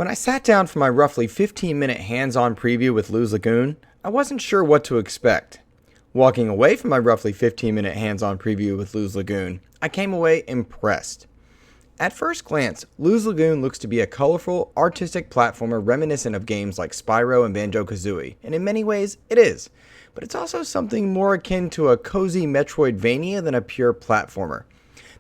When I sat down for my roughly 15-minute hands-on preview with Lagoon, I wasn't sure what to expect. Walking away from my roughly 15-minute hands-on preview with Lagoon, I came away impressed. At first glance, Lagoon looks to be a colorful, artistic platformer reminiscent of games like Spyro and Banjo-Kazooie, and in many ways, it is. But it's also something more akin to a cozy Metroidvania than a pure platformer.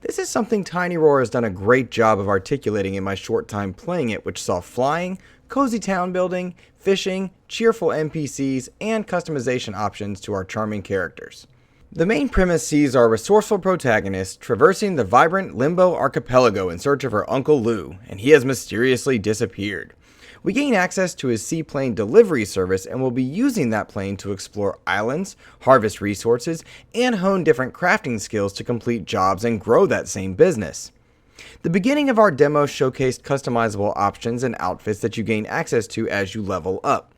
This is something Tiny Roar has done a great job of articulating in my short time playing it, which saw flying, cozy town building, fishing, cheerful NPCs, and customization options to our charming characters. The main premise sees our resourceful protagonist traversing the vibrant Limbo Archipelago in search of her Uncle Lou, and he has mysteriously disappeared. We gain access to his Seaplane delivery service and will be using that plane to explore islands, harvest resources, and hone different crafting skills to complete jobs and grow that same business. The beginning of our demo showcased customizable options and outfits that you gain access to as you level up.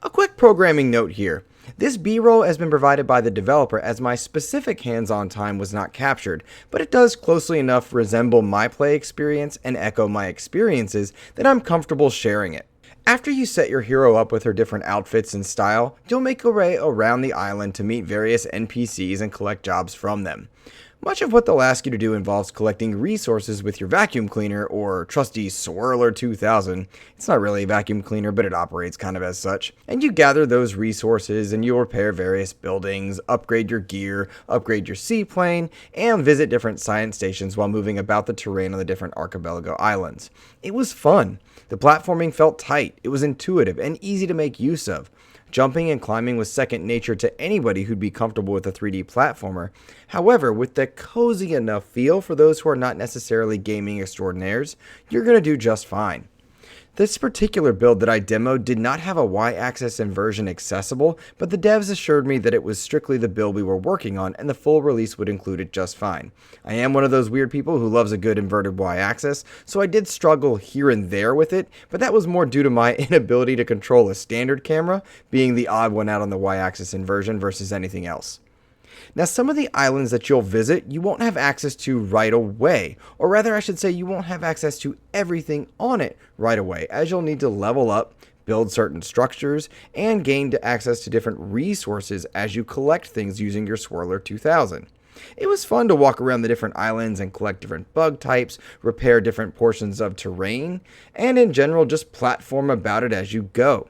A quick programming note here. This B-roll has been provided by the developer as my specific hands-on time was not captured, but it does closely enough resemble my play experience and echo my experiences that I'm comfortable sharing it. After you set your hero up with her different outfits and style, you'll make your way around the island to meet various NPCs and collect jobs from them. Much of what they'll ask you to do involves collecting resources with your vacuum cleaner or trusty Swirler 2000. It's not really a vacuum cleaner, but it operates kind of as such. And you gather those resources and you'll repair various buildings, upgrade your gear, upgrade your seaplane, and visit different science stations while moving about the terrain on the different Archipelago islands. It was fun. The platforming felt tight, it was intuitive, and easy to make use of. Jumping and climbing was second nature to anybody who'd be comfortable with a 3D platformer. However, with the cozy enough feel for those who are not necessarily gaming extraordinaires, you're going to do just fine. This particular build that I demoed did not have a Y-axis inversion accessible, but the devs assured me that it was strictly the build we were working on and the full release would include it just fine. I am one of those weird people who loves a good inverted Y-axis, so I did struggle here and there with it, but that was more due to my inability to control a standard camera, being the odd one out on the Y-axis inversion versus anything else. Now, some of the islands that you'll visit, you won't have access to right away, or rather I should say you won't have access to everything on it right away, as you'll need to level up, build certain structures, and gain access to different resources as you collect things using your Swirler 2000. It was fun to walk around the different islands and collect different bug types, repair different portions of terrain, and in general just platform about it as you go.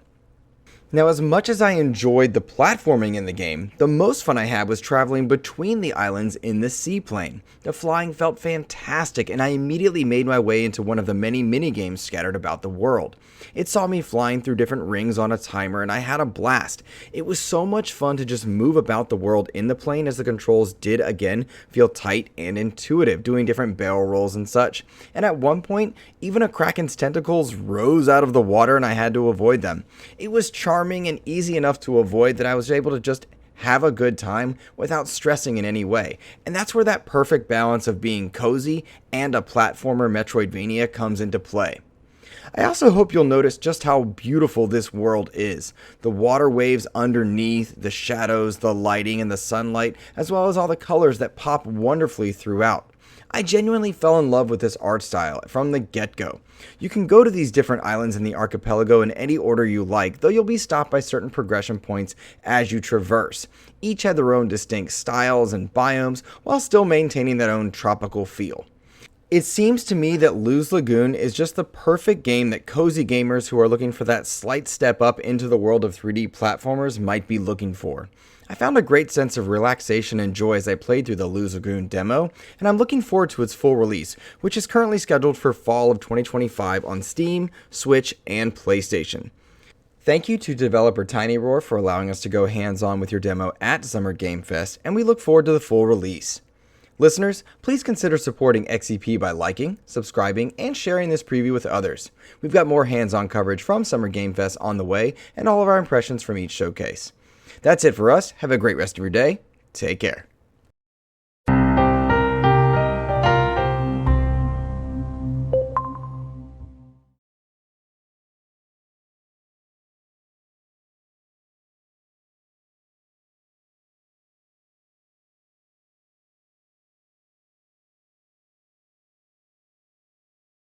Now, as much as I enjoyed the platforming in the game, the most fun I had was traveling between the islands in the seaplane. The flying felt fantastic, and I immediately made my way into one of the many minigames scattered about the world. It saw me flying through different rings on a timer, and I had a blast. It was so much fun to just move about the world in the plane, as the controls did, again, feel tight and intuitive, doing different barrel rolls and such. And at one point, even a kraken's tentacles rose out of the water and I had to avoid them. It was charming and easy enough to avoid that I was able to just have a good time without stressing in any way. And that's where that perfect balance of being cozy and a platformer Metroidvania comes into play. I also hope you'll notice just how beautiful this world is. The water waves underneath, the shadows, the lighting, and the sunlight, as well as all the colors that pop wonderfully throughout. I genuinely fell in love with this art style from the get-go. You can go to these different islands in the archipelago in any order you like, though you'll be stopped by certain progression points as you traverse. Each had their own distinct styles and biomes, while still maintaining their own tropical feel. It seems to me that Lagoon is just the perfect game that cozy gamers who are looking for that slight step up into the world of 3D platformers might be looking for. I found a great sense of relaxation and joy as I played through the Lagoon demo, and I'm looking forward to its full release, which is currently scheduled for fall of 2025 on Steam, Switch, and PlayStation. Thank you to developer Tiny Roar for allowing us to go hands-on with your demo at Summer Game Fest, and we look forward to the full release. Listeners, please consider supporting XEP by liking, subscribing, and sharing this preview with others. We've got more hands-on coverage from Summer Game Fest on the way, and all of our impressions from each showcase. That's it for us. Have a great rest of your day. Take care.